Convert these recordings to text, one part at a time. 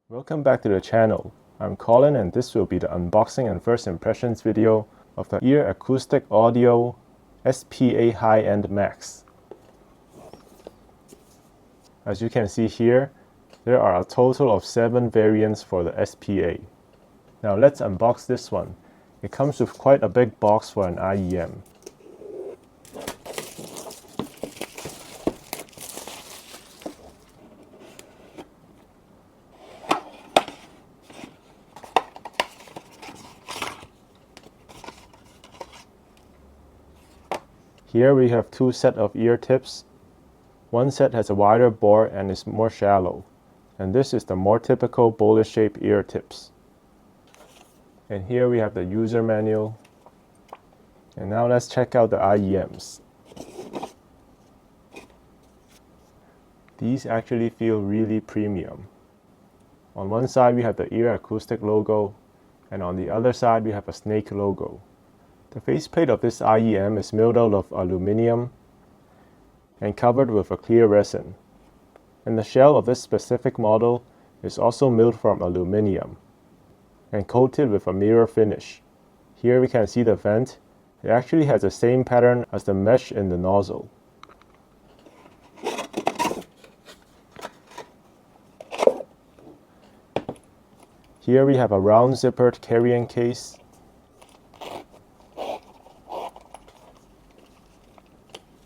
Welcome back to the channel. I'm Colin and this will be the unboxing and first impressions video of the EarAcoustic Audio SPA High-End Max. As you can see here, there are a total of 7 variants for the SPA. Now let's unbox this one. It comes with quite a big box for an IEM. Here we have 2 sets of ear tips. One set has a wider bore and is more shallow, and this is the more typical bowl-shaped ear tips. And here we have the user manual. And now let's check out the IEMs. These actually feel really premium. On one side we have the EarAcoustic logo, and on the other side we have a snake logo. The faceplate of this IEM is milled out of aluminium and covered with a clear resin. And the shell of this specific model is also milled from aluminium and coated with a mirror finish. Here we can see the vent. It actually has the same pattern as the mesh in the nozzle. Here we have a round zippered carrying case.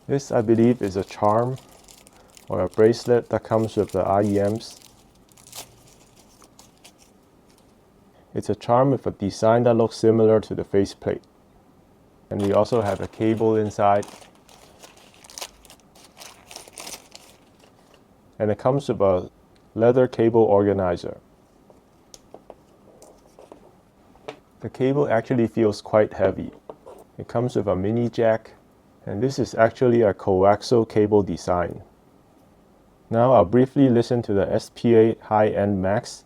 This, I believe, is a charm or a bracelet that comes with the IEMs. It's a charm with a design that looks similar to the faceplate. And we also have a cable inside. And it comes with a leather cable organizer. The cable actually feels quite heavy. It comes with a mini jack. And this is actually a coaxial cable design. Now I'll briefly listen to the SPA High-End Max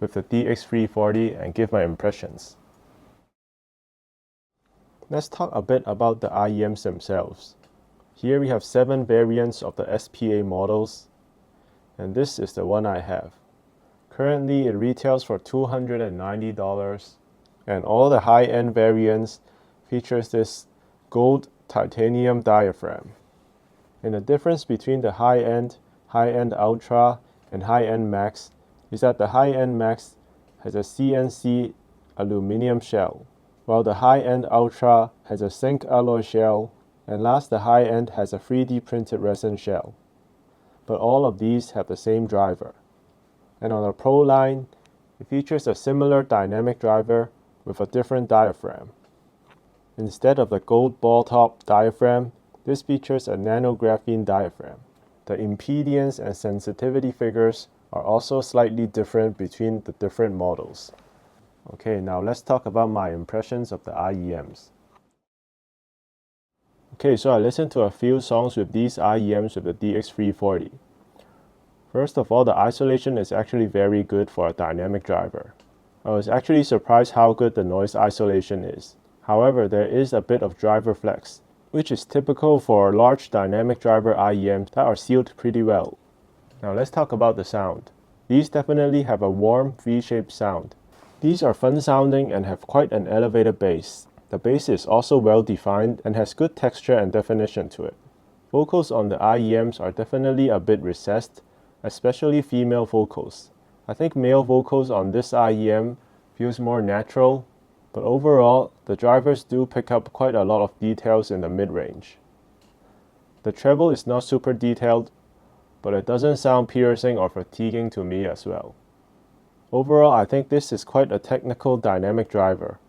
with the DX340 and give my impressions. Let's talk a bit about the IEMs themselves. Here we have 7 variants of the SPA models, and this is the one I have. Currently it retails for $290, and all the high-end variants features this gold titanium diaphragm. And the difference between the high-end Ultra, and high-end Max is that the high-end Max has a CNC'd aluminium shell, while the high-end Ultra has a zinc alloy shell, and last the high-end has a 3D printed resin shell. But all of these have the same driver. And on the Pro line, it features a similar dynamic driver with a different diaphragm. Instead of the gold ball top diaphragm, this features a nanographene diaphragm. The impedance and sensitivity figures are also slightly different between the different models. Okay, now let's talk about my impressions of the IEMs. Okay, so I listened to a few songs with these IEMs with the DX340. First of all, the isolation is actually very good for a dynamic driver. I was actually surprised how good the noise isolation is. However, there is a bit of driver flex, which is typical for large dynamic driver IEMs that are sealed pretty well. Now let's talk about the sound. These definitely have a warm V-shaped sound. These are fun sounding and have quite an elevated bass. The bass is also well defined and has good texture and definition to it. Vocals on the IEMs are definitely a bit recessed, especially female vocals. I think male vocals on this IEM feels more natural. But overall, the drivers do pick up quite a lot of details in the mid-range. The treble is not super detailed, but it doesn't sound piercing or fatiguing to me as well. Overall, I think this is quite a technical dynamic driver,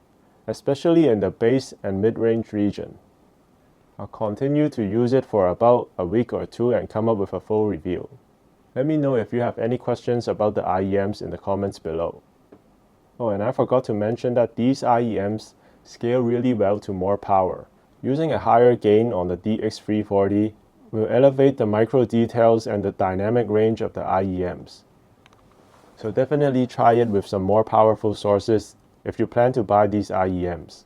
especially in the bass and mid-range region. I'll continue to use it for about a week or 2 and come up with a full review. Let me know if you have any questions about the IEMs in the comments below. Oh, and I forgot to mention that these IEMs scale really well to more power. Using a higher gain on the DX340 will elevate the micro details and the dynamic range of the IEMs. So definitely try it with some more powerful sources if you plan to buy these IEMs.